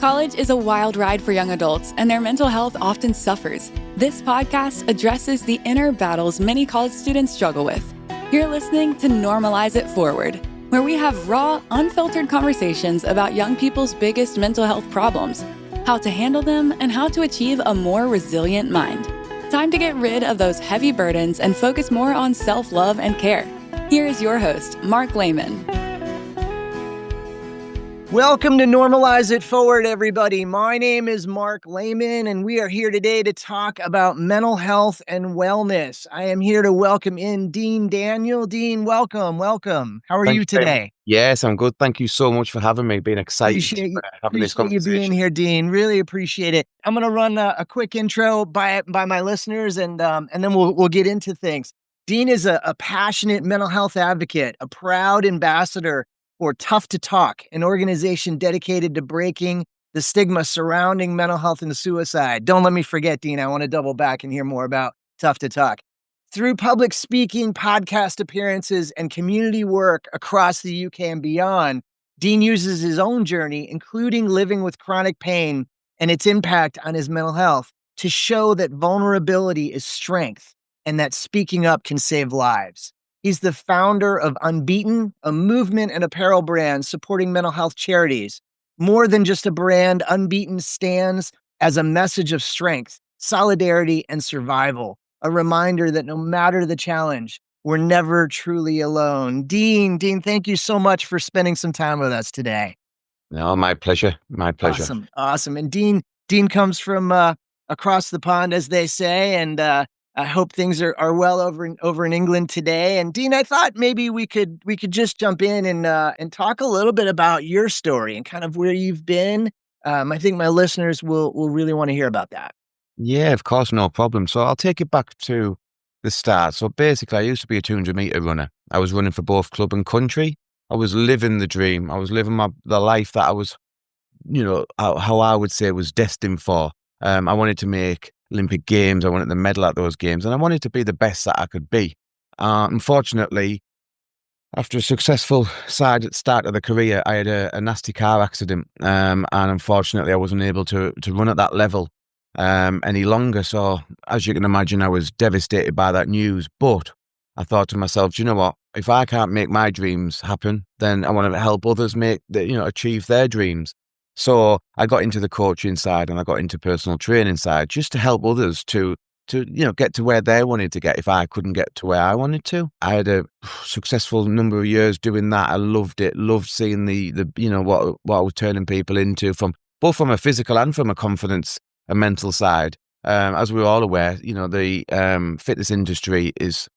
College is a wild ride for young adults, and their mental health often suffers. This podcast addresses the inner battles many college students struggle with. You're listening to Normalize It Forward, where we have raw, unfiltered conversations about young people's biggest mental health problems, how to handle them, and how to achieve a more resilient mind. Time to get rid of those heavy burdens and focus more on self-love and care. Here is your host, Mark Lehman. Welcome to Normalize It Forward, everybody. My name is Mark Lehman, and we are here today to talk about mental health and wellness. I am here to welcome in Dean Daniel. Dean, welcome. How are you today? Yes, I'm good. Thank you so much for having me. Been excited having this conversation. Appreciate you being here, Dean. Really appreciate it. I'm going to run a quick intro by my listeners, and then we'll get into things. Dean is a passionate mental health advocate, a proud ambassador for Tough to Talk, an organization dedicated to breaking the stigma surrounding mental health and suicide. Don't let me forget, Dean. I want to double back and hear more about Tough to Talk. Through public speaking, podcast appearances, and community work across the UK and beyond, Dean uses his own journey, including living with chronic pain and its impact on his mental health, to show that vulnerability is strength and that speaking up can save lives. He's the founder of Unbeaten, a movement and apparel brand supporting mental health charities. More than just a brand, Unbeaten stands as a message of strength, solidarity, and survival, a reminder that no matter the challenge, we're never truly alone. Dean, thank you so much for spending some time with us today. No, my pleasure. Awesome. And Dean comes from across the pond, as they say, and I hope things are well over in England today. And Dean, I thought maybe we could just jump in and talk a little bit about your story and kind of where you've been. I think my listeners will really want to hear about that. Yeah, of course, no problem. So I'll take it back to the start. So basically, I used to be a 200-meter runner. I was running for both club and country. I was living the dream. I was living the life that I was, how I would say was destined for. I wanted to make Olympic Games. I wanted to medal at those games, and I wanted to be the best that I could be. Unfortunately, after a successful start of the career, I had a nasty car accident, and unfortunately, I wasn't able to run at that level any longer. So, as you can imagine, I was devastated by that news. But I thought to myself, do you know what? If I can't make my dreams happen, then I want to help others achieve their dreams. So I got into the coaching side and I got into personal training side just to help others to get to where they wanted to get if I couldn't get to where I wanted to. I had a successful number of years doing that. I loved it. Loved seeing what I was turning people into both from a physical and from a confidence and mental side. As we're all aware, the fitness industry is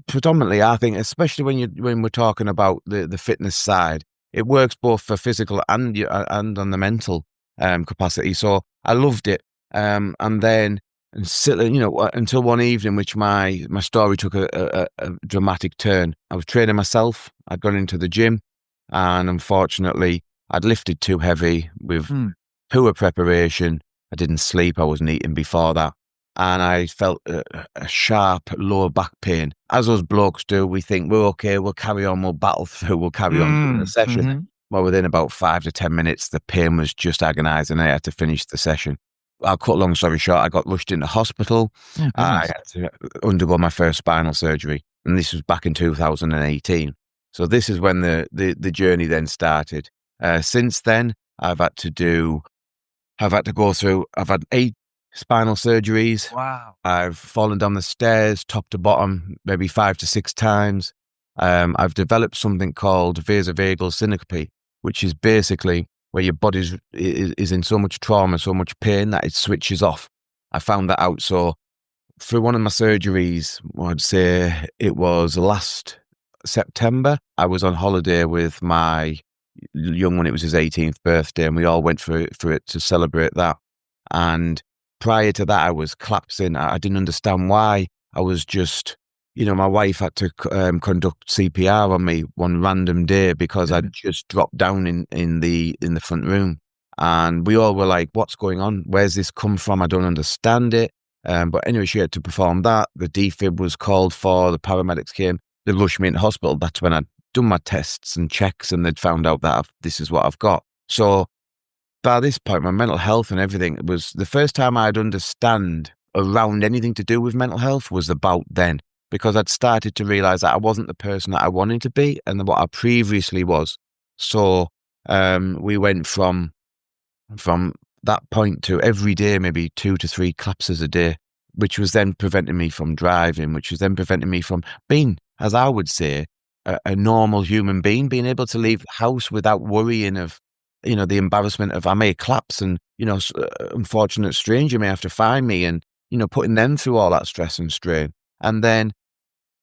predominantly, I think, especially when we're talking about the fitness side, it works both for physical and on the mental capacity. So I loved it. And then, until one evening, which my story took a dramatic turn. I was training myself. I'd gone into the gym, and unfortunately, I'd lifted too heavy with poor preparation. I didn't sleep. I wasn't eating before that. And I felt a sharp lower back pain. As us blokes do, we think we're okay, we'll carry on, we'll battle through, we'll carry on the session. Mm-hmm. Well, within about 5 to 10 minutes, the pain was just agonising. I had to finish the session. I'll cut a long story short, I got rushed into hospital. I had to undergo my first spinal surgery. And this was back in 2018. So this is when the journey then started. Since then, I've had 8 spinal surgeries. Wow. I've fallen down the stairs, top to bottom, maybe 5 to 6 times. I've developed something called vasovagal syncope, which is basically where your body is in so much trauma, so much pain that it switches off. I found that out. So through one of my surgeries, I'd say it was last September, I was on holiday with my young one. It was his 18th birthday, and we all went for it to celebrate that. And prior to that, I was collapsing. I didn't understand why. I was just, my wife had to conduct CPR on me one random day because I'd just dropped down in the front room. And we all were like, what's going on? Where's this come from? I don't understand it. But anyway, she had to perform that. The defib was called for. The paramedics came. They rushed me into hospital. That's when I'd done my tests and checks, and they'd found out that this is what I've got. So by this point, my mental health and everything, it was the first time I'd understand around anything to do with mental health was about then, because I'd started to realize that I wasn't the person that I wanted to be and what I previously was. So we went from that point to every day, maybe 2 to 3 collapses a day, which was then preventing me from driving, which was then preventing me from being, as I would say, a normal human being, being able to leave the house without worrying of, the embarrassment of I may collapse and, unfortunate stranger may have to find me and, putting them through all that stress and strain. And then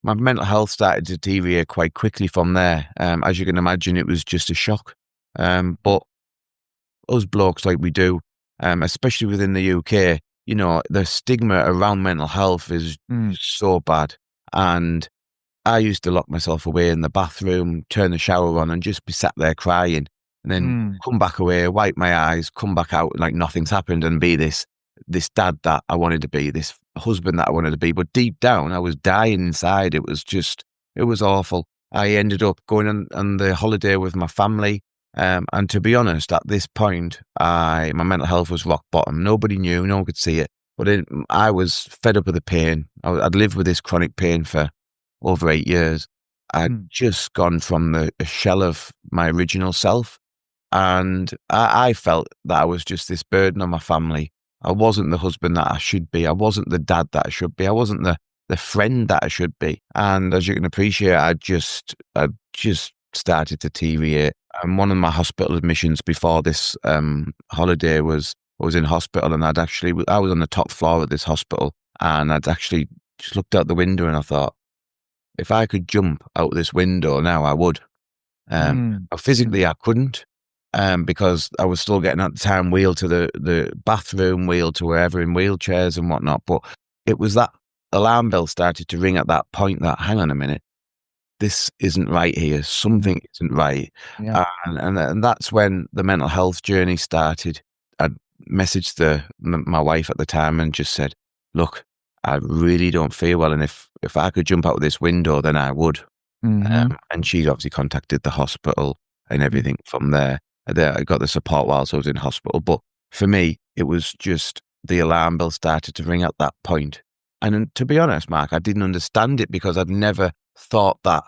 my mental health started to deteriorate quite quickly from there. As you can imagine, it was just a shock. But us blokes like we do, especially within the UK, the stigma around mental health is so bad. And I used to lock myself away in the bathroom, turn the shower on and just be sat there crying and then come back away, wipe my eyes, come back out like nothing's happened and be this dad that I wanted to be, this husband that I wanted to be. But deep down, I was dying inside. It was awful. I ended up going on the holiday with my family. And to be honest, at this point, my mental health was rock bottom. Nobody knew, no one could see it. But I was fed up with the pain. I'd lived with this chronic pain for over 8 years. I'd just gone from a shell of my original self. And I felt that I was just this burden on my family. I wasn't the husband that I should be. I wasn't the dad that I should be. I wasn't the friend that I should be. And as you can appreciate, I just started to deteriorate. And one of my hospital admissions before this holiday was I was in hospital, and I was on the top floor of this hospital, and I'd actually just looked out the window and I thought, if I could jump out this window now, I would. Physically, I couldn't. Because I was still getting at the time wheeled to the bathroom, wheeled to wherever in wheelchairs and whatnot. But it was that alarm bell started to ring at that point that, hang on a minute, this isn't right here. Something isn't right. Yeah. And that's when the mental health journey started. I messaged my wife at the time and just said, look, I really don't feel well. And if I could jump out of this window, then I would. And she obviously contacted the hospital and everything from there. I got the support whilst I was in hospital. But for me, it was just the alarm bell started to ring at that point. And to be honest, Mark, I didn't understand it because I'd never thought that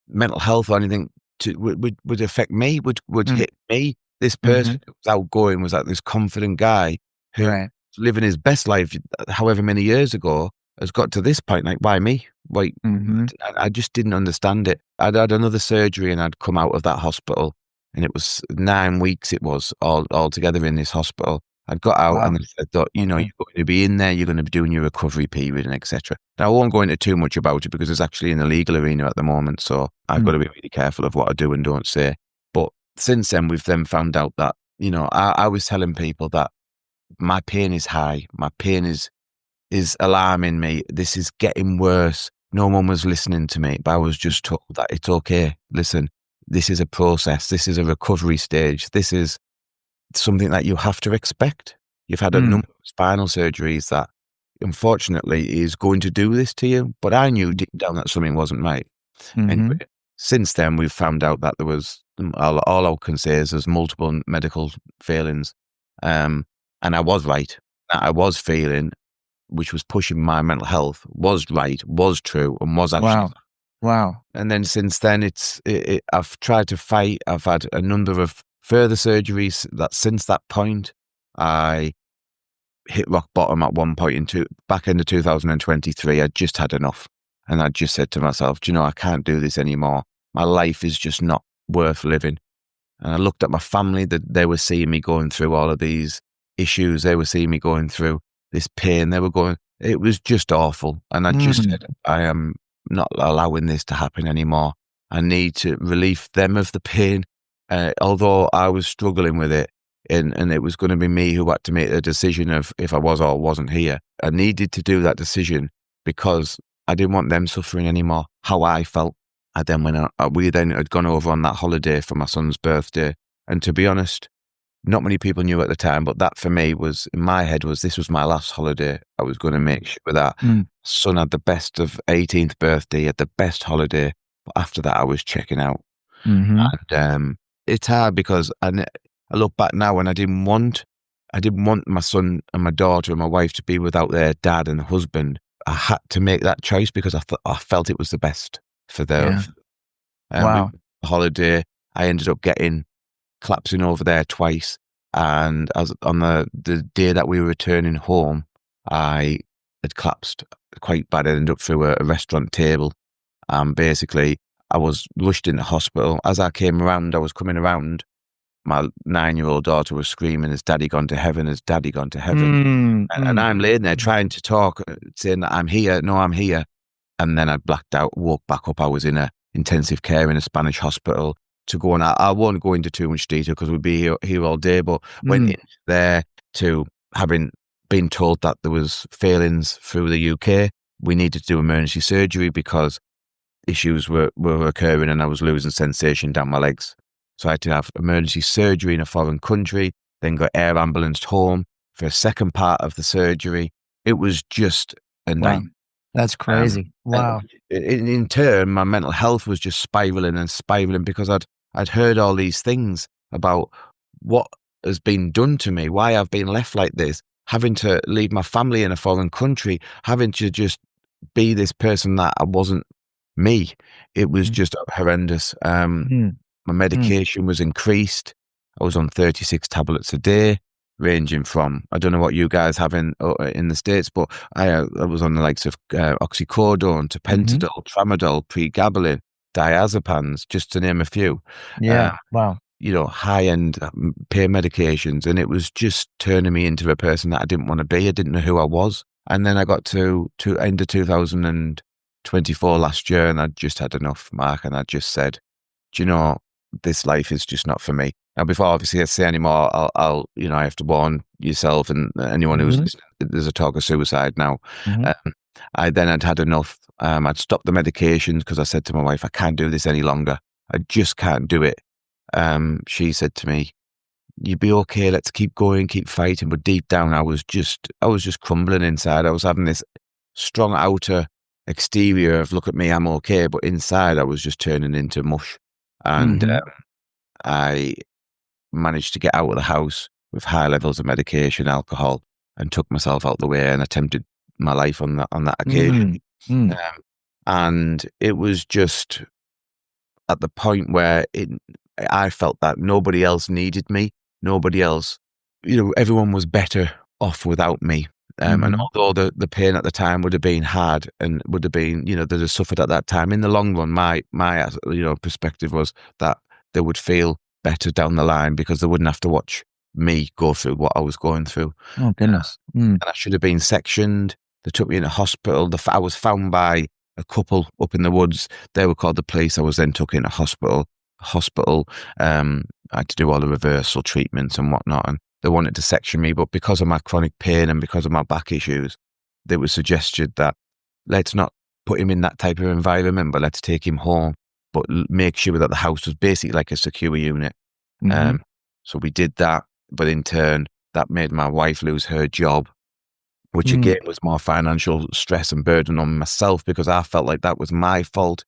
mental health or anything would affect me, would hit me. This person who was outgoing was like this confident guy who was living his best life however many years ago has got to this point. Like, why me? Why? I just didn't understand it. I'd had another surgery and I'd come out of that hospital. And it was 9 weeks, it was all together in this hospital. I'd got out and I thought, you're going to be in there, you're going to be doing your recovery period and etc. Now, I won't go into too much about it because it's actually in the legal arena at the moment. So I've got to be really careful of what I do and don't say. But since then, we've then found out that, I was telling people that my pain is high. My pain is alarming me. This is getting worse. No one was listening to me, but I was just told that it's okay. Listen, this is a process. This is a recovery stage. This is something that you have to expect. You've had a number of spinal surgeries that, unfortunately, is going to do this to you. But I knew deep down that something wasn't right. Anyway, since then, we've found out that there was, all I can say is there's multiple medical failings. And I was right. That I was failing, which was pushing my mental health, was right, was true, and was actually Wow. And then since then, I've tried to fight. I've had a number of further surgeries that since that point, I hit rock bottom at one point back into 2023. I just had enough. And I just said to myself, I can't do this anymore. My life is just not worth living. And I looked at my family that they were seeing me going through all of these issues. They were seeing me going through this pain. It was just awful. And I just said, I am not allowing this to happen anymore. I need to relieve them of the pain. Although I was struggling with it and it was going to be me who had to make the decision of if I was or wasn't here. I needed to do that decision because I didn't want them suffering anymore, how I felt. We then had gone over on that holiday for my son's birthday. And to be honest, not many people knew at the time, but that for me was, in my head, this was my last holiday. I was going to make sure that son had the best of 18th birthday, had the best holiday. But after that, I was checking out. And it's hard because I look back now and I didn't want my son and my daughter and my wife to be without their dad and husband. I had to make that choice because I felt it was the best for them. Yeah. We Wow. went on holiday. I ended up collapsing over there twice. And as on the day that we were returning home, I had collapsed quite bad. I ended up through a restaurant table. Basically, I was rushed into hospital. As I came around, I was coming around. My 9-year-old daughter was screaming, "Has Daddy gone to heaven? Has Daddy gone to heaven?" And I'm laying there trying to talk, saying that I'm here. No, I'm here. And then I blacked out, woke back up. I was in a intensive care in a Spanish hospital to go on. I won't go into too much detail because we'd be here all day, but went in there to having been told that there was failings through the UK. We needed to do emergency surgery because issues were occurring and I was losing sensation down my legs. So I had to have emergency surgery in a foreign country, then got air ambulanced home for a second part of the surgery. It was just a nightmare. That's crazy. Wow. In turn, my mental health was just spiraling and spiraling because I'd heard all these things about what has been done to me, why I've been left like this, having to leave my family in a foreign country, having to just be this person that I wasn't me. It was just horrendous. My medication was increased. I was on 36 tablets a day, ranging from, I don't know what you guys have in the States, but I was on the likes of oxycodone, tapentadol, tramadol, pregabalin, diazepams, just to name a few. Yeah. Wow. High-end pain medications. And it was just turning me into a person that I didn't want to be. I didn't know who I was. And then I got to end of 2024 last year, and I just had enough, Mark, and I just said, do you know, this life is just not for me. Now, before obviously I say any more, I have to warn yourself and anyone who's listening, there's a talk of suicide now. I then had enough. I'd stopped the medications because I said to my wife, I can't do this any longer. I just can't do it. She said to me, "You'll be okay. Let's keep going, keep fighting." But deep down, I was just crumbling inside. I was having this strong outer exterior of "look at me, I'm okay," but inside, I was just turning into mush. And I managed to get out of the house with high levels of medication, alcohol, and took myself out the way and attempted my life on that occasion. And it was just at the point where I felt that nobody else needed me. Nobody else, everyone was better off without me. And although the pain at the time would have been hard and would have been, they'd have suffered at that time, in the long run, my perspective was that they would feel better down the line because they wouldn't have to watch me go through what I was going through. Oh, goodness. And I should have been sectioned. They took me in a hospital. I was found by a couple up in the woods. They were called the police. I was then took in a hospital. I had to do all the reversal treatments and whatnot. And they wanted to section me, but because of my chronic pain and because of my back issues, there was suggested that let's not put him in that type of environment, but let's take him home, but make sure that the house was basically like a secure unit. So we did that, but in turn, that made my wife lose her job, which again was more financial stress and burden on myself because I felt like that was my fault.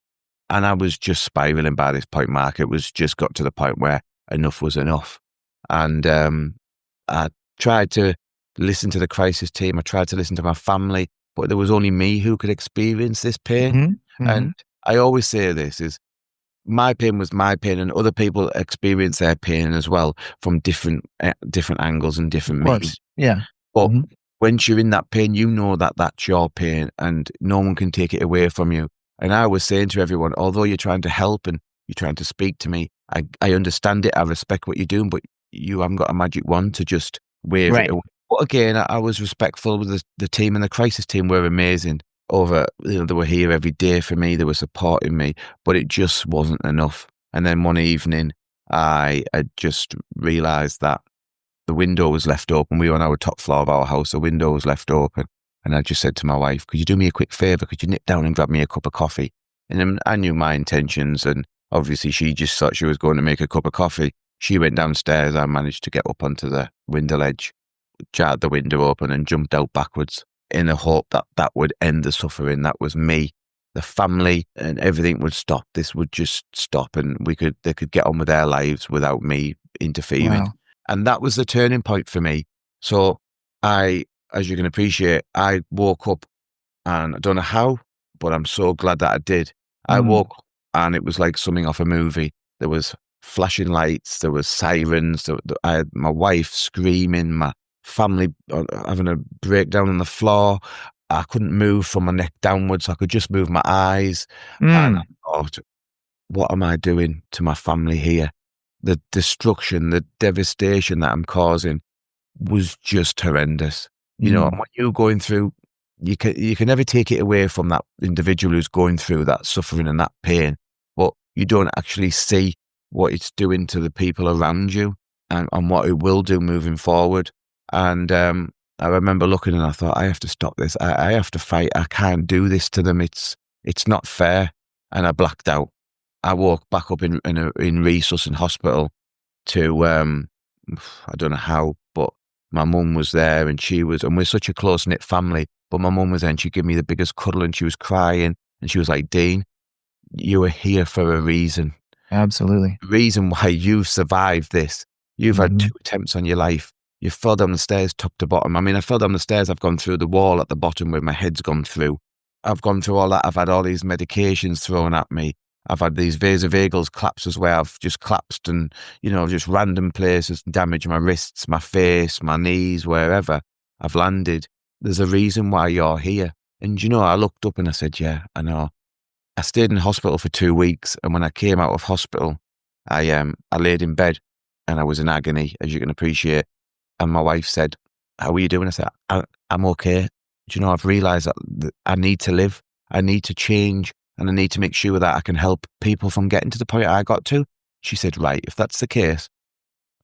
And I was just spiraling by this point, Mark. It was just got to the point where enough was enough. And I tried to listen to the crisis team. I tried to listen to my family, but there was only me who could experience this pain. And I always say this is my pain was my pain, and other people experience their pain as well from different angles and different means. Yeah. But once you're in that pain, you know that that's your pain and no one can take it away from you. And I was saying to everyone, although you're trying to help and you're trying to speak to me, I understand it. I respect what you're doing, but you haven't got a magic wand to just wave it away. But again, I was respectful with the team, and the crisis team were amazing. They were here every day for me. They were supporting me, but it just wasn't enough. And then one evening, I had just realised that the window was left open. We were on our top floor of our house. The window was left open. And I just said to my wife, could you do me a quick favour? Could you nip down and grab me a cup of coffee? And then I knew my intentions. And obviously she just thought she was going to make a cup of coffee. She went downstairs. I managed to get up onto the window ledge, jarred the window open and jumped out backwards in the hope that that would end the suffering. That was me. The family and everything would stop. This would just stop and they could get on with their lives without me interfering. And that was the turning point for me. So as you can appreciate, I woke up, and I don't know how, but I'm so glad that I did. I woke up and it was like something off a movie. There was flashing lights, there was sirens, I had my wife screaming, my family having a breakdown on the floor. I couldn't move from my neck downwards. I could just move my eyes. And I thought, what am I doing to my family here? The destruction, the devastation that I'm causing was just horrendous. You know, and what you're going through, you can never take it away from that individual who's going through that suffering and that pain, but you don't actually see what it's doing to the people around you, and what it will do moving forward. And I remember looking and I thought, I have to stop this. I have to fight. I can't do this to them. It's not fair. And I blacked out. I woke back up in resus in hospital to I don't know how, but my mum was there, and and we're such a close knit family. But my mum was there, and she gave me the biggest cuddle, and she was crying, and she was like, "Dean, you are here for a reason. Absolutely. The reason why you've survived this. You've had 2 attempts on your life. You fell down the stairs top to bottom. I mean, I fell down the stairs. I've gone through the wall at the bottom where my head's gone through. I've gone through all that. I've had all these medications thrown at me. I've had these vasovagal collapses where I've just collapsed and, just random places, damaged my wrists, my face, my knees, wherever I've landed. There's a reason why you're here." And, I looked up and I said, yeah, I know. I stayed in hospital for 2 weeks. And when I came out of hospital, I laid in bed and I was in agony, as you can appreciate. And my wife said, "How are you doing?" I said, I'm okay. I've realized that I need to live. I need to change. And I need to make sure that I can help people from getting to the point I got to. She said, "Right, if that's the case,"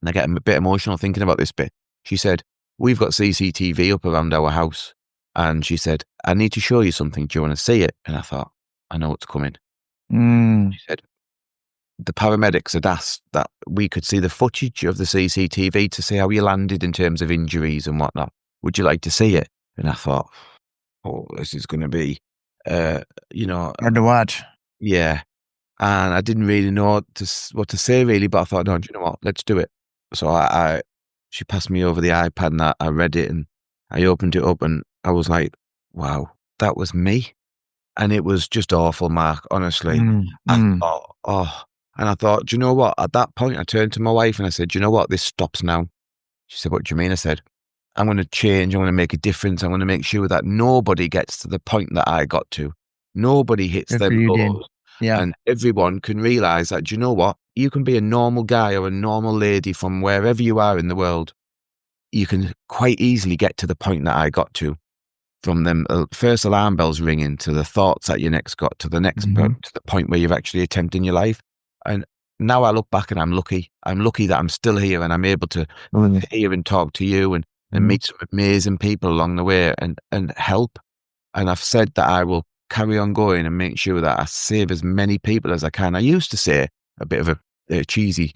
and I get a bit emotional thinking about this bit. She said, "We've got CCTV up around our house." And she said, "I need to show you something. Do you want to see it?" And I thought, I know what's coming. She said, "The paramedics had asked that we could see the footage of the CCTV to see how you landed in terms of injuries and whatnot. Would you like to see it?" And I thought, oh, this is going to be, hard to watch. Yeah. And I didn't really know what to say really, but I thought, no, do you know what? Let's do it. So she passed me over the iPad and I read it and I opened it up and I was like, wow, that was me. And it was just awful, Mark, honestly. I thought, and I thought, do you know what? At that point, I turned to my wife and I said, "Do you know what? This stops now." She said, "What do you mean?" I said, "I'm going to change. I'm going to make a difference. I'm going to make sure that nobody gets to the point that I got to. Nobody hits Good for them you, Dean. goals. Yeah. And everyone can realize that, do you know what? You can be a normal guy or a normal lady from wherever you are in the world. You can quite easily get to the point that I got to. From them first alarm bells ringing to the thoughts that you next got to the next to the point where you've actually attempted your life. And now I look back and I'm lucky. I'm lucky that I'm still here and I'm able to hear and talk to you and meet some amazing people along the way and help. And I've said that I will carry on going and make sure that I save as many people as I can. I used to say a bit of a cheesy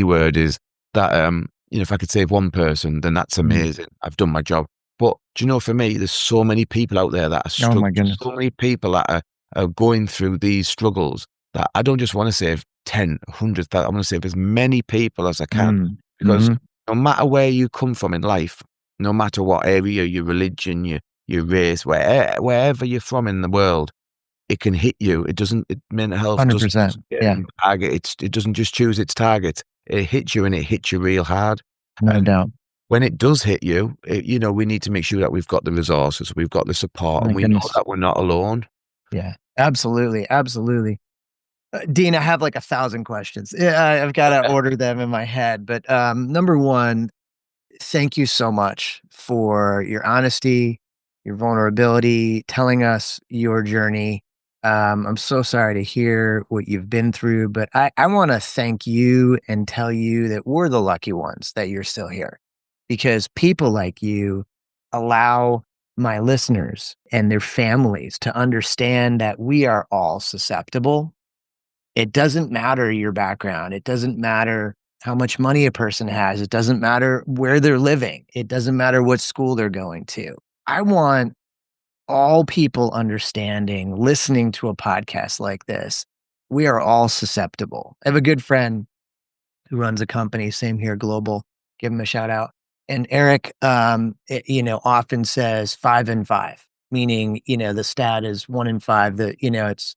word is that, if I could save one person, then that's amazing. I've done my job. But do you know, for me, there's so many people out there that are struggling. Oh my goodness. So many people that are going through these struggles that I don't just want to save 10, 100, I want to save as many people as I can. Because no matter where you come from in life, no matter what area, your religion, your race, wherever you're from in the world, it can hit you. Mental health 100%. Yeah. Target. It doesn't just choose its target. It hits you and it hits you real hard. No doubt. When it does hit you, we need to make sure that we've got the resources, we've got the support, and we know that we're not alone. Yeah, absolutely. Absolutely. Dean, I have like 1,000 questions. I've got to order them in my head. But number one, thank you so much for your honesty, your vulnerability, telling us your journey. I'm so sorry to hear what you've been through, but I want to thank you and tell you that we're the lucky ones that you're still here, because people like you allow my listeners and their families to understand that we are all susceptible. It doesn't matter your background. It doesn't matter how much money a person has. It doesn't matter where they're living. It doesn't matter what school they're going to. I want all people understanding, listening to a podcast like this, we are all susceptible. I have a good friend who runs a company, same here, global. give him a shout out. And Eric, often says 5 and 5, meaning, the stat is 1 in 5 that,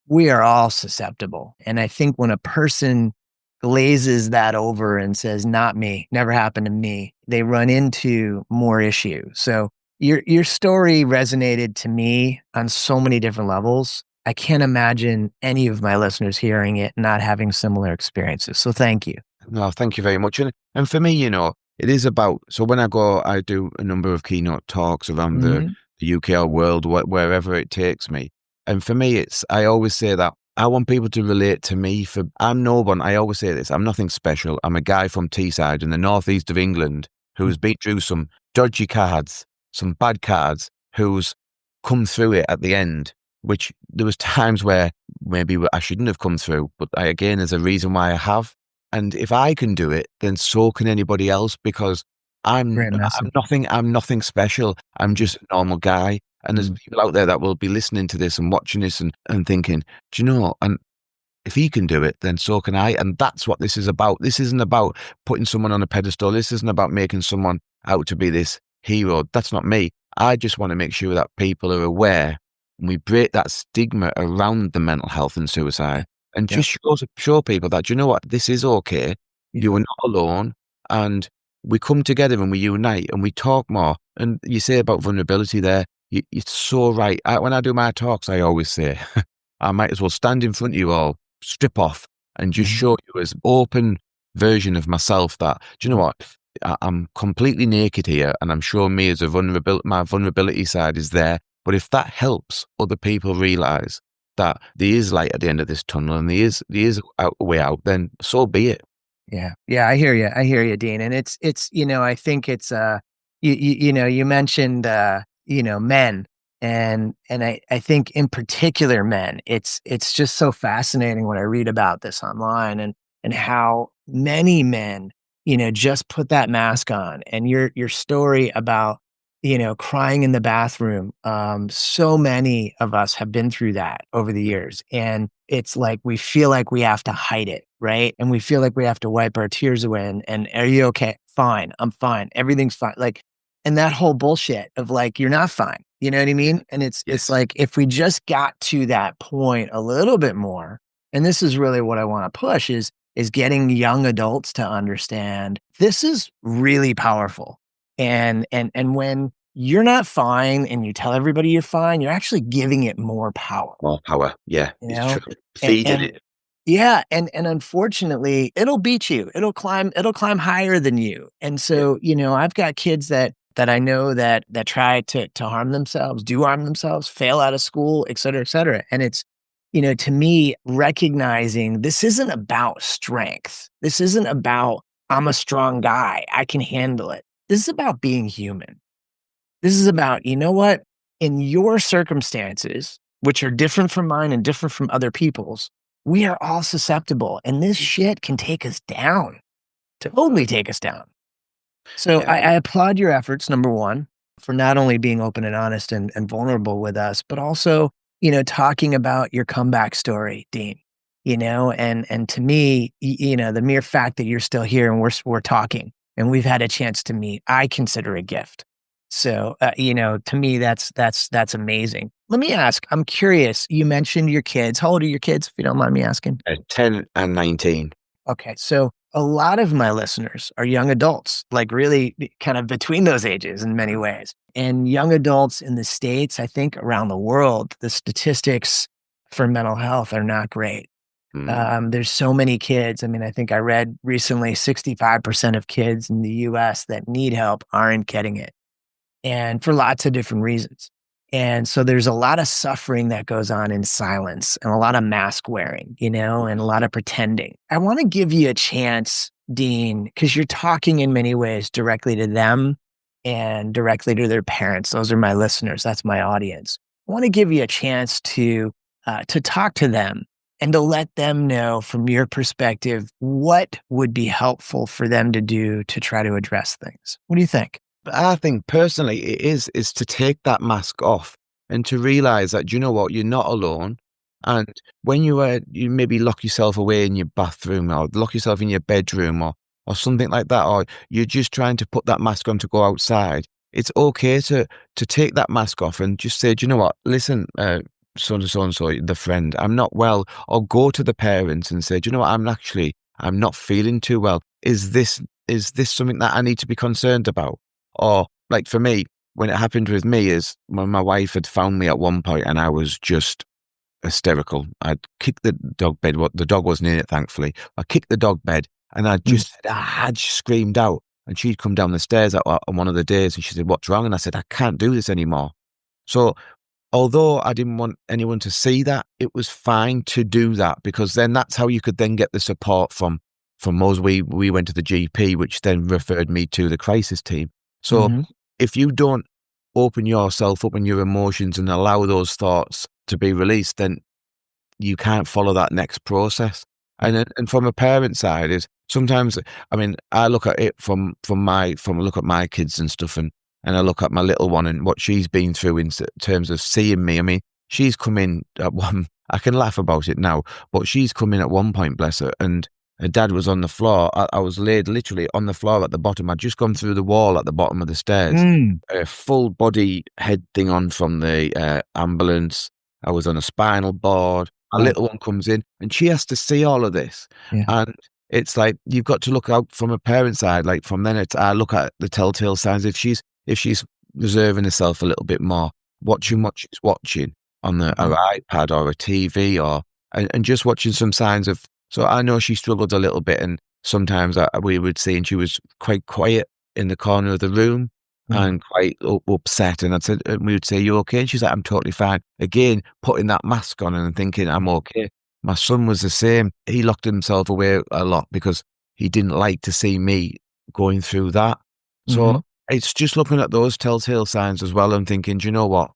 we are all susceptible. And I think when a person glazes that over and says, not me, never happened to me, they run into more issue. So your story resonated to me on so many different levels. I can't imagine any of my listeners hearing it not having similar experiences. So thank you. No, thank you very much. And for me, it is about, so when I do a number of keynote talks around the UK or world, wherever it takes me. And for me, I always say that I want people to relate to me. I'm no one, I always say this, I'm nothing special. I'm a guy from Teesside in the northeast of England who's been through some dodgy cards, some bad cards, who's come through it at the end, which there was times where maybe I shouldn't have come through, but again, there's a reason why I have. And if I can do it, then so can anybody else, because I'm nothing special. I'm just a normal guy. And there's people out there that will be listening to this and watching this and thinking, do you know, and if he can do it, then so can I. And that's what this is about. This isn't about putting someone on a pedestal. This isn't about making someone out to be this hero. That's not me. I just want to make sure that people are aware and we break that stigma around the mental health and suicide and just show people that, you know what, this is okay. You are not alone. And we come together and we unite and we talk more. And you say about vulnerability there, it's so right. When I do my talks, I always say, I might as well stand in front of you all, strip off, and just show you as open version of myself that, do you know what, I'm completely naked here, and I'm showing me as my vulnerability side is there. But if that helps other people realize that there is light at the end of this tunnel and there is a way out, then so be it. Yeah. Yeah. I hear you, Dean. And it's, I think it's, you mentioned, men and I think in particular men, it's just so fascinating when I read about this online and how many men, just put that mask on. And your story about, crying in the bathroom. So many of us have been through that over the years. And it's like, we feel like we have to hide it. Right. And we feel like we have to wipe our tears away and are you okay? Fine. I'm fine. Everything's fine. Like, and that whole bullshit of like, you're not fine. You know what I mean? And it's like, if we just got to that point a little bit more, and this is really what I want to push is getting young adults to understand this is really powerful. And when you're not fine and you tell everybody you're fine, you're actually giving it more power. More power. Yeah. It's true. Feeding it. Yeah. And unfortunately it'll beat you. It'll climb higher than you. And so, I've got kids that I know that try to harm themselves, do harm themselves, fail out of school, et cetera, et cetera. And it's, to me, recognizing this isn't about strength. This isn't about, I'm a strong guy, I can handle it. This is about being human. This is about, you know what, in your circumstances, which are different from mine and different from other people's, we are all susceptible and this shit can take us down, totally take us down. So I applaud your efforts, number one, for not only being open and honest and vulnerable with us, but also, talking about your comeback story, Dean, and to me, the mere fact that you're still here and we're talking and we've had a chance to meet, I consider a gift. So, to me, that's amazing. Let me ask, I'm curious, you mentioned your kids. How old are your kids, if you don't mind me asking? 10 and 19. Okay. So a lot of my listeners are young adults, like really kind of between those ages in many ways. And young adults in the States, I think around the world, the statistics for mental health are not great. There's so many kids. I mean, I think I read recently 65% of kids in the US that need help aren't getting it. And for lots of different reasons. And so there's a lot of suffering that goes on in silence and a lot of mask wearing, and a lot of pretending. I want to give you a chance, Dean, because you're talking in many ways directly to them and directly to their parents. Those are my listeners. That's my audience. I want to give you a chance to talk to them and to let them know from your perspective what would be helpful for them to do to try to address things. What do you think? I think personally it is to take that mask off and to realize that, you know what, you're not alone. And when you maybe lock yourself away in your bathroom or lock yourself in your bedroom or or something like that, or you're just trying to put that mask on to go outside, it's okay to take that mask off and just say, do you know what? Listen, so and so, the friend, I'm not well, or go to the parents and say, do you know what? I'm not feeling too well. Is this something that I need to be concerned about? Or like for me, when it happened with me is when my wife had found me at one point and I was just hysterical. I'd kicked the dog bed. What the dog wasn't in it, thankfully. I kicked the dog bed, and I Mm. just I had screamed out. And she'd come down the stairs on one of the days, and she said, "What's wrong?" And I said, "I can't do this anymore." So although I didn't want anyone to see that, it was fine to do that, because then that's how you could then get the support from us. We went to the GP, which then referred me to the crisis team. So Mhm. if you don't open yourself up and your emotions and allow those thoughts to be released, then you can't follow that next process. And from a parent side is sometimes, I mean, I look at it from I look at my kids and stuff, and I look at my little one and what she's been through in terms of seeing me. I mean, she's come in at one. I can laugh about it now, but she's come in at one point, bless her, and her dad was on the floor. I was laid literally on the floor at the bottom. I'd just gone through the wall at the bottom of the stairs. Mm. A full body head thing on from the ambulance. I was on a spinal board. My Wow. little one comes in and she has to see all of this. Yeah. And it's like, you've got to look out from a parent side. Like from then I look at the telltale signs. If she's reserving herself a little bit more, watching what she's watching on her iPad or a TV, and just watching some signs of, so I know she struggled a little bit, and sometimes we would see, and she was quite quiet in the corner of the room Mm. and quite upset. And we would say, "You okay?" And she's like, "I'm totally fine." Again, putting that mask on and thinking, "I'm okay." My son was the same. He locked himself away a lot because he didn't like to see me going through that. Mhm. So it's just looking at those telltale signs as well and thinking, do you know what?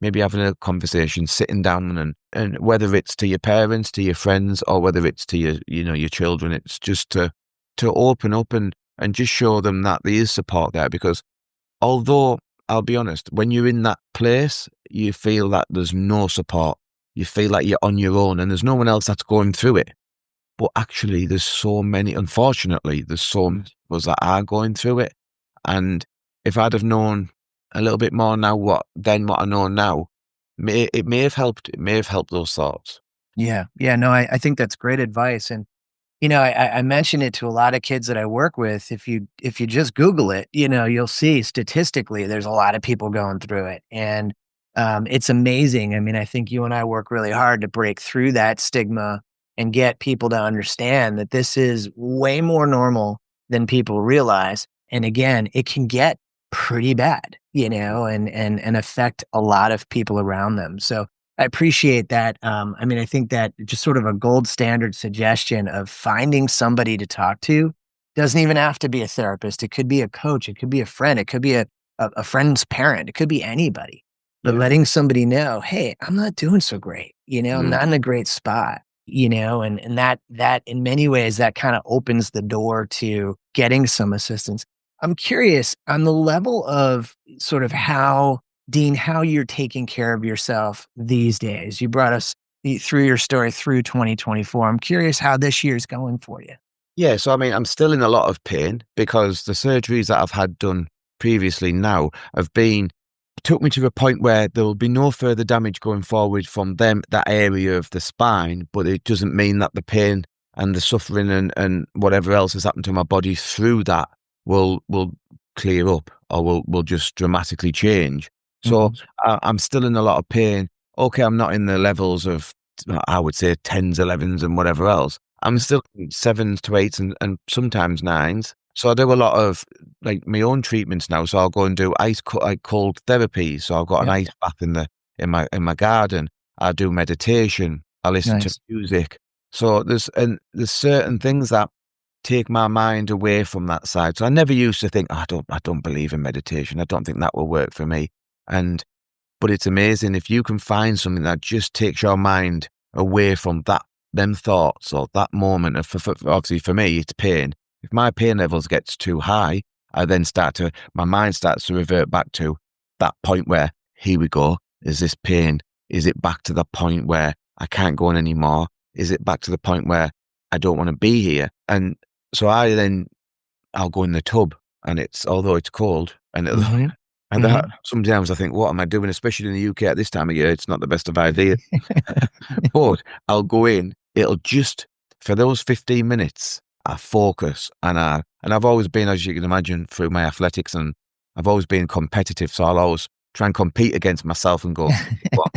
Maybe having a conversation, sitting down, and whether it's to your parents, to your friends, or whether it's to your children, it's just to open up and just show them that there is support there. Because although I'll be honest, when you're in that place, you feel that there's no support. You feel like you're on your own and there's no one else that's going through it. But actually, unfortunately, there's so many of us that are going through it. And if I'd have known a little bit more now what I know now, it may have helped. It may have helped those thoughts. Yeah. Yeah. No, I think that's great advice. And I mention it to a lot of kids that I work with. If you just Google it, you'll see statistically there's a lot of people going through it, and it's amazing. I mean, I think you and I work really hard to break through that stigma and get people to understand that this is way more normal than people realize. And again, it can get pretty bad, and affect a lot of people around them. So I appreciate that. I mean, I think that just sort of a gold standard suggestion of finding somebody to talk to doesn't even have to be a therapist. It could be a coach. It could be a friend. It could be a friend's parent. It could be anybody. But Yeah. letting somebody know, hey, I'm not doing so great. I'm Mm. not in a great spot. And that in many ways that kind of opens the door to getting some assistance. I'm curious on the level of sort of Dean, how you're taking care of yourself these days. You brought us through your story through 2024. I'm curious how this year's going for you. Yeah, so I mean, I'm still in a lot of pain because the surgeries that I've had done previously now took me to a point where there will be no further damage going forward from that area of the spine, but it doesn't mean that the pain and the suffering and whatever else has happened to my body through that will clear up, or will just dramatically change. So Mhm. I'm still in a lot of pain. Okay, I'm not in the levels of, I would say, 10s, 11s and whatever else. I'm still in 7s to 8s and sometimes 9s. So I do a lot of like my own treatments now. So I'll go and do cold therapy. So I've got an Yep. ice bath in my garden. I do meditation. I listen to Nice. music. So there's certain things that take my mind away from that side. So I never used to think, I don't believe in meditation. I don't think that will work for me. But it's amazing if you can find something that just takes your mind away from them thoughts or that moment. Obviously, for me, it's pain. If my pain levels gets too high, my mind starts to revert back to that point where, here we go. Is this pain? Is it back to the point where I can't go on anymore? Is it back to the point where I don't want to be here? And so I then I'll go in the tub, and although it's cold, and Mm-hmm. and that sometimes I think, what am I doing? Especially in the UK at this time of year, it's not the best of ideas. But I'll go in. It'll just for those 15 minutes, I focus, and I've always been, as you can imagine, through my athletics, and I've always been competitive. So I'll always try and compete against myself and go, well,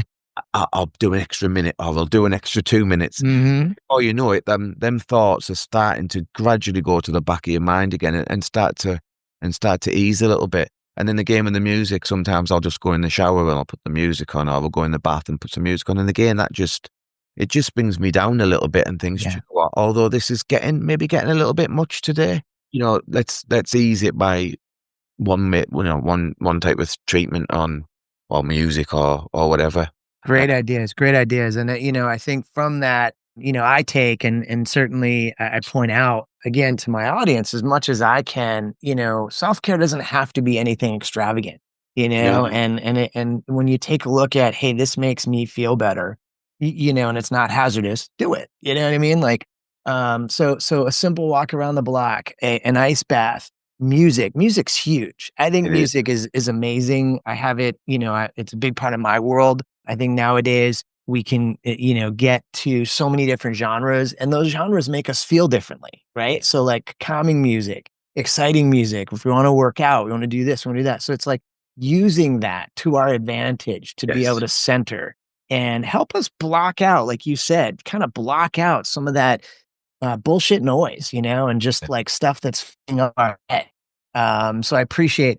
I'll do an extra minute, or I'll do an extra 2 minutes. Mm-hmm. Before you know it, them thoughts are starting to gradually go to the back of your mind again, and start to ease a little bit. And in the game of the music, sometimes I'll just go in the shower and I'll put the music on, or I'll go in the bath and put some music on. And again, it just brings me down a little bit, and things. Yeah. Although this is maybe getting a little bit much today, let's ease it by one type of treatment on, or music, or whatever. Great ideas. And, I think from that, I take and certainly I point out again to my audience as much as I can, self-care doesn't have to be anything extravagant, No, and when you take a look at, hey, this makes me feel better, and it's not hazardous, do it. You know what I mean? Like, so a simple walk around the block, an ice bath, music's huge. I think it is. music is amazing. I have it, it's a big part of my world. I think nowadays we can, get to so many different genres, and those genres make us feel differently, right? So like calming music, exciting music. If we want to work out, we want to do this, we want to do that. So it's like using that to our advantage to be able Yes. to center and help us block out, like you said, kind of block out some of that bullshit noise, and just like stuff that's filling up our head. So I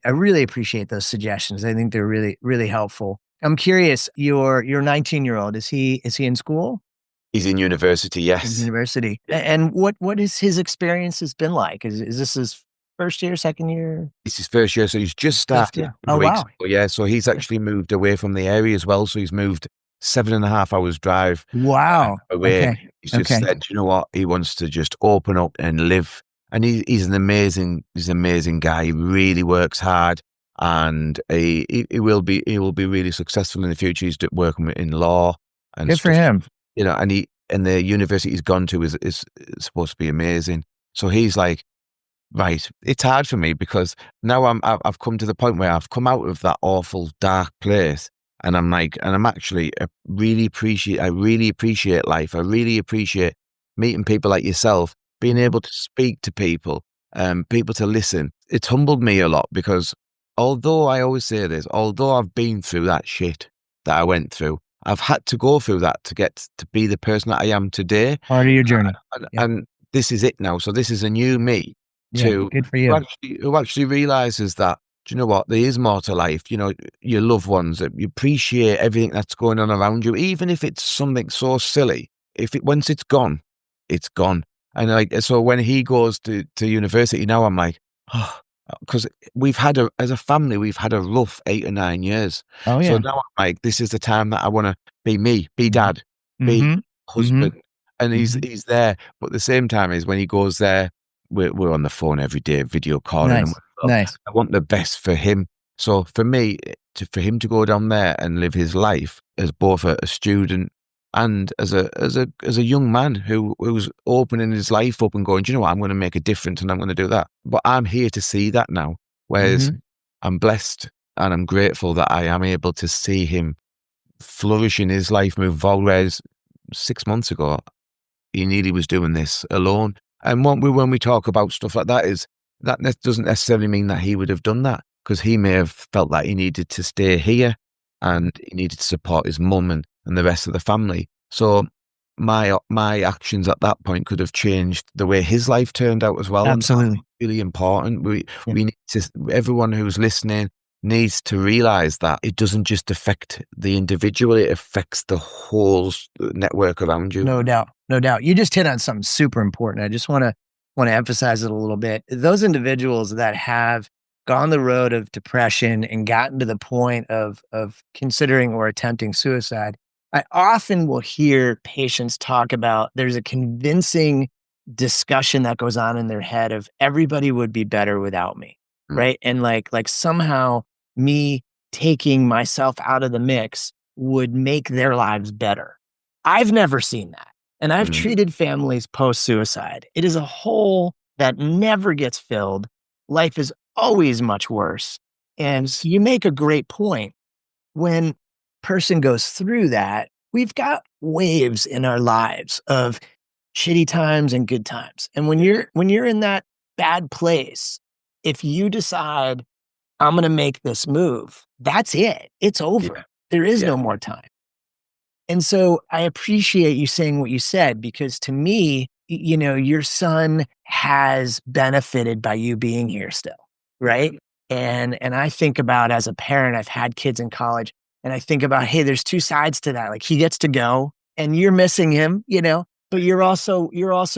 really appreciate those suggestions. I think they're really, really helpful. I'm curious, your 19-year-old, is he in school? He's in university, In yes. university. And what is his experience has been like? Is this his first year, second year? It's his first year, so he's just First started year. a couple Oh, of weeks wow. ago, yeah. So he's actually moved away from the area as well. So he's moved 7.5 hours drive Wow. away. Okay. He's just said, you know what, he wants to just open up and live. And he's an amazing guy. He really works hard, and he will be really successful in the future. He's working in law and Good for stuff, him. and the university he's gone to is supposed to be amazing. So he's like, right, it's hard for me, because now I've come to the point where I've come out of that awful dark place, and I'm like, and I'm actually I really appreciate life. I really appreciate meeting people like yourself, being able to speak to people, people to listen. It's humbled me a lot, because although I always say this, although I've been through that shit that I went through, I've had to go through that to get to be the person that I am today. Part of your journey. And, Yeah. and this is it now. So this is a new me, Yeah. Good for you. who actually realizes that, do you know what, there is more to life. Your loved ones, you appreciate everything that's going on around you, even if it's something so silly. Once it's gone, it's gone. And like, so when he goes to university now, I'm like, oh, because as a family, we've had a rough 8 or 9 years. Oh, So yeah. now I'm like, this is the time that I want to be me, be dad, be Mm-hmm. husband. And Mhm. he's there. But at the same time, is when he goes there, we're on the phone every day, video calling. And Nice. I want the best for him. So for me, for him to go down there and live his life as both a student and as a young man who's opening his life up and going, do you know what, I'm going to make a difference, and I'm going to do that. But I'm here to see that now. Whereas Mhm. I'm blessed and I'm grateful that I am able to see him flourish in his life, move forward. Whereas 6 months ago, he nearly was doing this alone. And when we talk about stuff like that, that doesn't necessarily mean that he would have done that, because he may have felt that he needed to stay here, and he needed to support his mum and the rest of the family. So my actions at that point could have changed the way his life turned out as well. Absolutely. And that's really important. We Yeah. need to, everyone who's listening needs to realize that it doesn't just affect the individual, it affects the whole network around you. No doubt. No doubt. You just hit on something super important. I just want to emphasize it a little bit. Those individuals that have gone the road of depression and gotten to the point of considering or attempting suicide, I often will hear patients talk about there's a convincing discussion that goes on in their head of everybody would be better without me. Mm. Right. And like somehow me taking myself out of the mix would make their lives better. I've never seen that. And I've Mm. treated families post-suicide. It is a whole that never gets filled. Life is always much worse. And you make a great point. When person goes through that, we've got waves in our lives of shitty times and good times. And when you're in that bad place, if you decide I'm going to make this move, that's it. It's over. Yeah. There is Yeah. no more time. And so I appreciate you saying what you said, because to me, your son has benefited by you being here still, right? And I think about, as a parent, I've had kids in college, and I think about, hey, there's two sides to that. Like, he gets to go and you're missing him, but you're also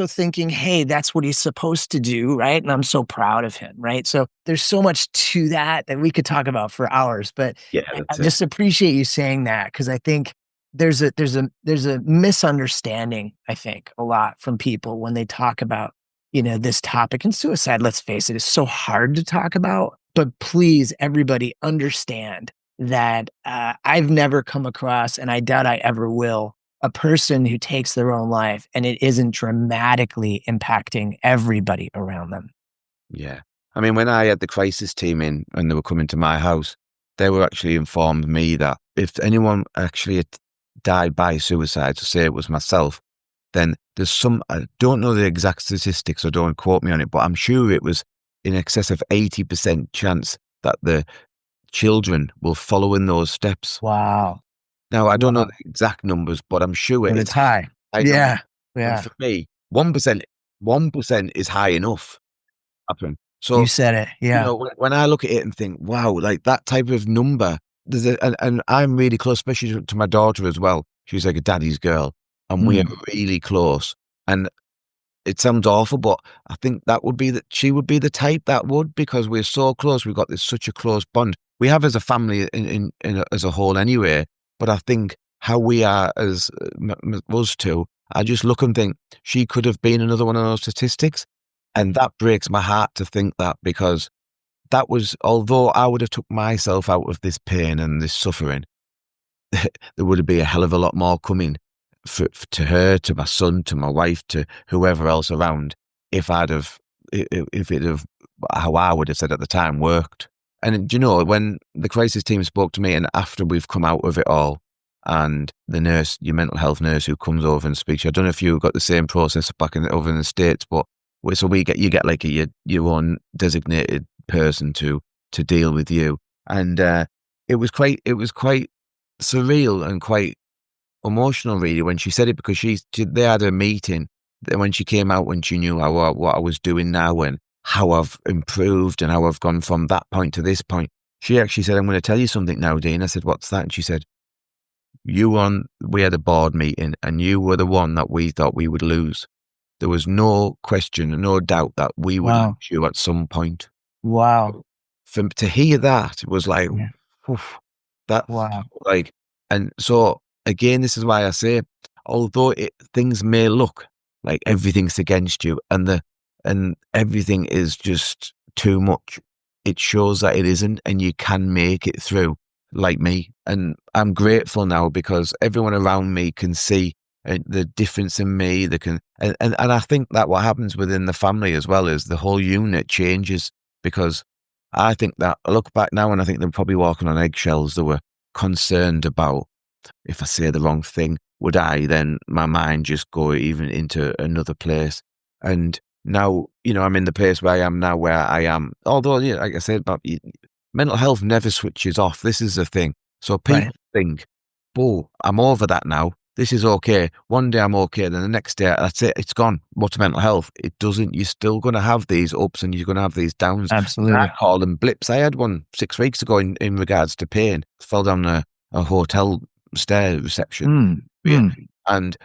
thinking, hey, that's what he's supposed to do, right? And I'm so proud of him, right? So there's so much to that we could talk about for hours, but Yeah, I that's it. just appreciate you saying that, because I think there's a misunderstanding, I think, a lot from people when they talk about, this topic. And suicide, let's face it, is so hard to talk about. But please, everybody, understand that I've never come across, and I doubt I ever will, a person who takes their own life and it isn't dramatically impacting everybody around them. Yeah. I mean, when I had the crisis team in and they were coming to my house, they were actually informed me that if anyone actually had died by suicide, to say it was myself, then there's I don't know the exact statistics, so don't quote me on it, but I'm sure it was in excess of 80% chance that the children will follow in those steps. Wow. Now, I don't know Wow. the exact numbers, but I'm sure But it's high. high Yeah. number. And Yeah. for me, 1% is high enough. Happen. So, You said it. Yeah. when I look at it and think, wow, like that type of number, and I'm really close, especially to my daughter as well. She's like a daddy's girl, and we are really close. And it sounds awful, but I think she would be the type that would, because we're so close. We've got such a close bond. We have as a family as a whole anyway. But I think how we are as us two, I just look and think she could have been another one of those statistics. And that breaks my heart to think that, because that was, although I would have took myself out of this pain and this suffering, there would have been a hell of a lot more coming to her, to my son, to my wife, to whoever else around, if it have, how I would have said at the time, worked. And when the crisis team spoke to me, and after we've come out of it all, and the nurse, your mental health nurse who comes over and speaks, I don't know if you got the same process over in the States, but so you get like your own designated person to deal with you, and it was quite surreal and quite emotional, really, when she said it, because they had a meeting. Then when she came out, when she knew what I was doing now and how I've improved and how I've gone from that point to this point, she actually said, "I'm going to tell you something now, Dean." I said, "What's that?" And she said, we had a board meeting, and you were the one that we thought we would lose. There was no question, no doubt that we would lose you at some point. Wow. To hear that, it was like, oof, that, Wow. like, and so again, this is why I say, although things may look like everything's against you, and everything is just too much, it shows that it isn't, and you can make it through, like me. And I'm grateful now, because everyone around me can see the difference in me. They can, and I think that what happens within the family as well is the whole unit changes, because I think that I look back now and I think they're probably walking on eggshells. They were concerned about, if I say the wrong thing, would I then my mind just go even into another place? And now, I'm in the place where I am now, where I am. Although, like I said, mental health never switches off. This is the thing. So people think, "Oh, I'm over that now. This is okay. One day I'm okay, then the next day, that's it. It's gone. What's mental health?" It doesn't. You're still going to have these ups and you're going to have these downs. Absolutely. I call them blips. I had one 6 weeks ago in regards to pain. Fell down a hotel stair reception. And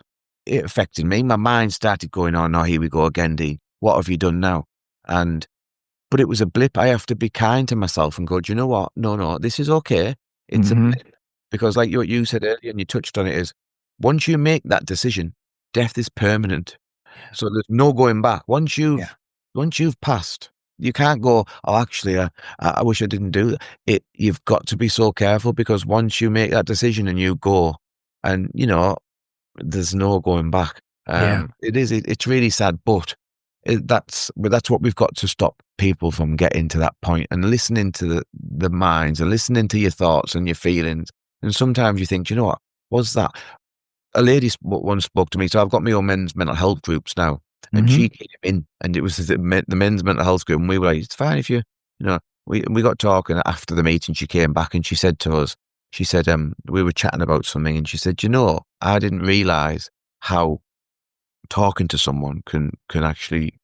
it affected me. My mind started going, "Oh, no, here we go again, Dean. What have you done now?" But it was a blip. I have to be kind to myself and go, "Do you know what? No, this is okay. It's a blip." Because like what you said earlier, and you touched on it, is once you make that decision, death is permanent. So there's no going back. Once you've passed, you can't go, "Oh, actually, I wish I didn't do that." You've got to be so careful, because once you make that decision and you go, and there's no going back. It's really sad, but that's what we've got to stop people from getting to that point, and listening to the minds, and listening to your thoughts and your feelings. And sometimes you think, you know what, was that? A lady once spoke to me. So I've got my own men's mental health groups now, and Mm-hmm. she came in, and it was the men's mental health group, and we were like, it's fine if you know, we got talking after the meeting. She came back and she said to us, she said, we were chatting about something, and she said, you know, I didn't realize how talking to someone can actually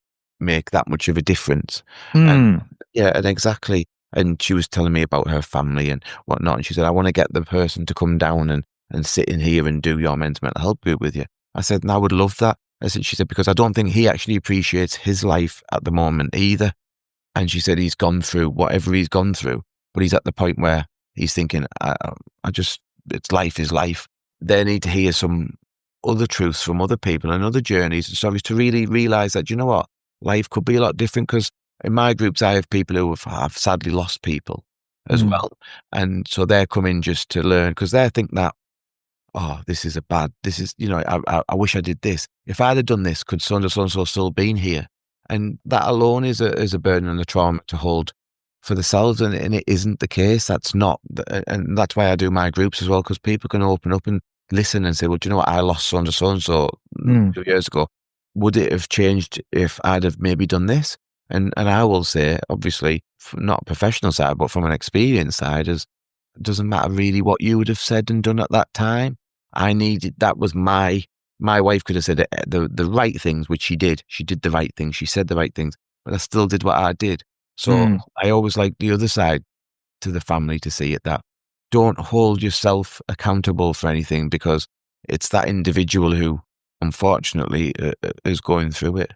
make that much of a difference. And Mm. yeah, and exactly. And she was telling me about her family and whatnot. And she said, I want to get the person to come down and sit in here and do your men's mental health group with you. I said, and I would love that. She said, because I don't think he actually appreciates his life at the moment either. And she said he's gone through whatever he's gone through, but he's at the point where he's thinking, I just, it's life is life. They need to hear some other truths from other people and other journeys and stories to really realize that, you know what, life could be a lot different. Because in my groups, I have people who have sadly lost people as Mm. well. And so they're coming just to learn, because they think that, oh, this is, you know, I wish I did this. If I'd have done this, could so-and-so still been here? And that alone is a burden and a trauma to hold for themselves. And it isn't the case. That's not. And that's why I do my groups as well, because people can open up and listen and say, well, do you know what? I lost so-and-so Mm. 2 years ago. Would it have changed if I'd have maybe done this? And I will say, obviously, not a professional side, but from an experience side, is it doesn't matter really what you would have said and done at that time. I needed, that was my wife could have said the right things, which she did. She did the right things. She said the right things, but I still did what I did. So Mm. I always like the other side to the family to see it, that don't hold yourself accountable for anything, because it's that individual who unfortunately is going through it.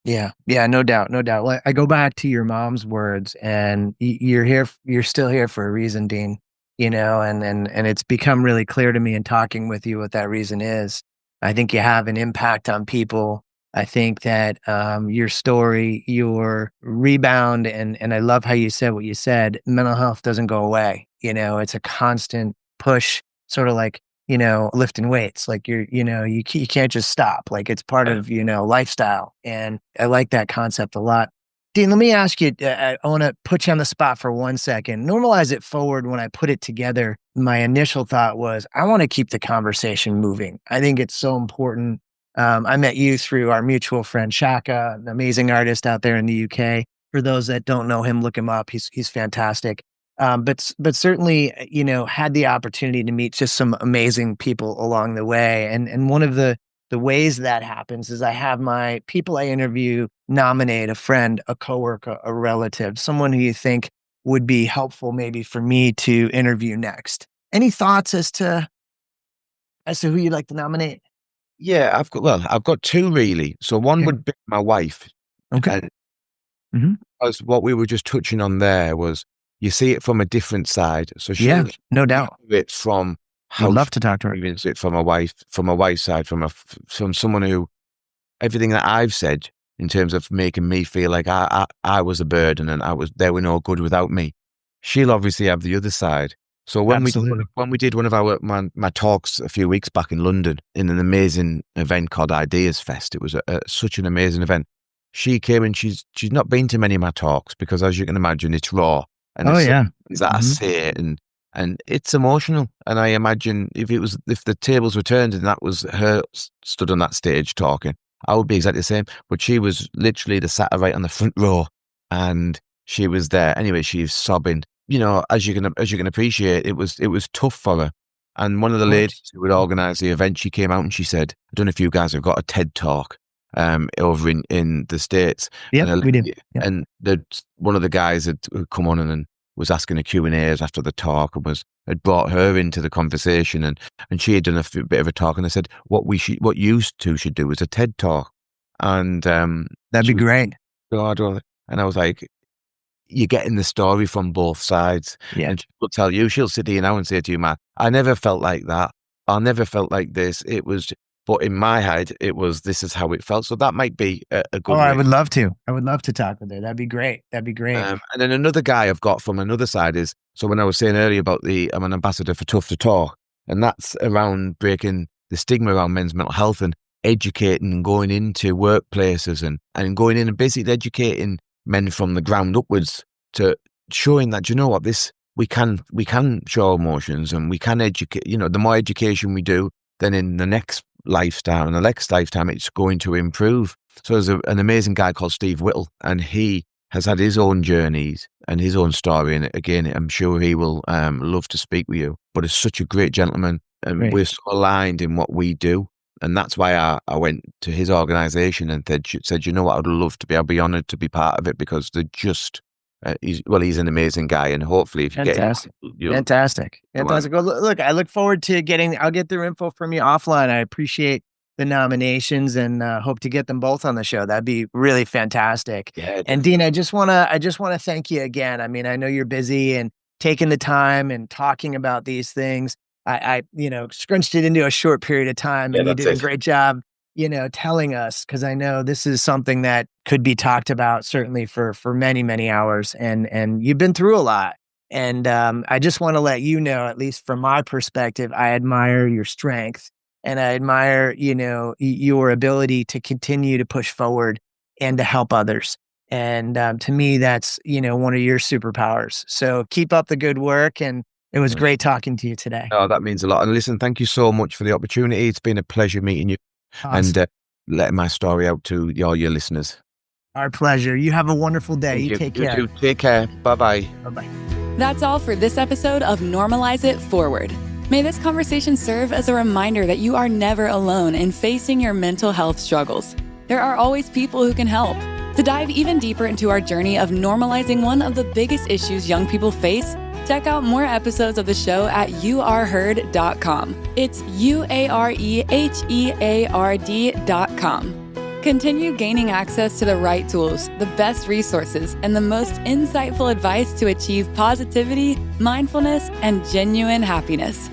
Yeah. Yeah. No doubt. No doubt. Like, I go back to your mom's words, and you're here. You're still here for a reason, Dean. You know, and it's become really clear to me in talking with you what that reason is. I think you have an impact on people. I think that your story, your rebound, and I love how you said what you said. Mental health doesn't go away. You know, it's a constant push, sort of like, you know, lifting weights. Like, you know, you can't just stop. Like, it's part of, you know, lifestyle. And I like that concept a lot. Dean, let me ask you, I want to put you on the spot for 1 second. Normalize it forward. When I put it together, my initial thought was, I want to keep the conversation moving. I think it's so important. I met you through our mutual friend Shaka, an amazing artist out there in the UK. For those that don't know him, look him up. He's fantastic. But certainly, you know, had the opportunity to meet just some amazing people along the way. And one of the ways that happens is I have my people I interview nominate a friend, a coworker, a relative, someone who you think would be helpful maybe for me to interview next. Any thoughts as to who you'd like to nominate? Yeah, I've got two really. So one Okay. would be my wife, Okay. and Hmm. as what we were just touching on there was, you see it from a different side. So Yeah, she'll no view doubt. it from Would how she love to talk to her. experiences it from a wife's side, from someone who, everything that I've said in terms of making me feel like I was a burden and they were no good without me. She'll obviously have the other side. So Absolutely. when we did one of my talks a few weeks back in London in an amazing event called Ideas Fest, it was such an amazing event. She came, and she's not been to many of my talks, because as you can imagine, it's raw, and Oh it's yeah. something that I Hmm. say, and it's emotional. And I imagine if the tables were turned and that was her stood on that stage talking, I would be exactly the same. But she was literally the sat right on the front row, and she was there. Anyway, she's sobbing. You know, as you can appreciate, it was tough for her. And one of the Of ladies course. who would organise the event, she came out and she said, "I don't know if you guys have got a TED talk over in the States." Yep, And we do. Yep. one of the guys had come on and was asking the Q&As after the talk, and had brought her into the conversation, and she had done bit of a talk, and they said what you two should do is a TED talk. And That'd she be was, great. God, and I was like, you're getting the story from both sides. Yeah. And she'll tell you, she'll sit here now and say to you, "Matt, I never felt like that. I never felt like this. It was, but in my head, it was, this is how it felt." So that might be a Oh, good I way. would love to. I would love to talk with her. That'd be great. That'd be great. And then another guy I've got from another side is, so when I was saying earlier about I'm an ambassador for Tough to Talk, and that's around breaking the stigma around men's mental health. And educating and going into workplaces and going in and basically educating men from the ground upwards to showing that, you know what, we can show emotions and we can educate. The more education we do, then in the next lifetime it's going to improve. So there's an amazing guy called Steve Whittle, and he has had his own journeys and his own story. And again, I'm sure he will love to speak with you. But it's such a great gentleman, and Great. we're so aligned in what we do. And that's why I went to his organization and said, you know what, I'd be honored to be part of it, because they're just, he's an amazing guy. And hopefully if you Fantastic. get Fantastic. Well, look, I look forward to I'll get their info from you offline. I appreciate the nominations and hope to get them both on the show. That'd be really fantastic. Yeah, and Dean, I just want to thank you again. I mean, I know you're busy and taking the time and talking about these things. I scrunched it into a short period of time, and you did a great job, telling us, because I know this is something that could be talked about certainly for many, many hours, and you've been through a lot. And I just want to let you know, at least from my perspective, I admire your strength, and I admire, your ability to continue to push forward and to help others. And to me, that's, one of your superpowers. So keep up the good work, and it was great talking to you today. Oh, that means a lot. And listen, thank you so much for the opportunity. It's been a pleasure meeting you. Awesome. And letting my story out to all your listeners. Our pleasure. You have a wonderful day. You take care. You too. Take care. Bye-bye. Bye-bye. That's all for this episode of Normalize It Forward. May this conversation serve as a reminder that you are never alone in facing your mental health struggles. There are always people who can help. To dive even deeper into our journey of normalizing one of the biggest issues young people face, check out more episodes of the show at youareheard.com. It's UAREHEARD.com. Continue gaining access to the right tools, the best resources, and the most insightful advice to achieve positivity, mindfulness, and genuine happiness.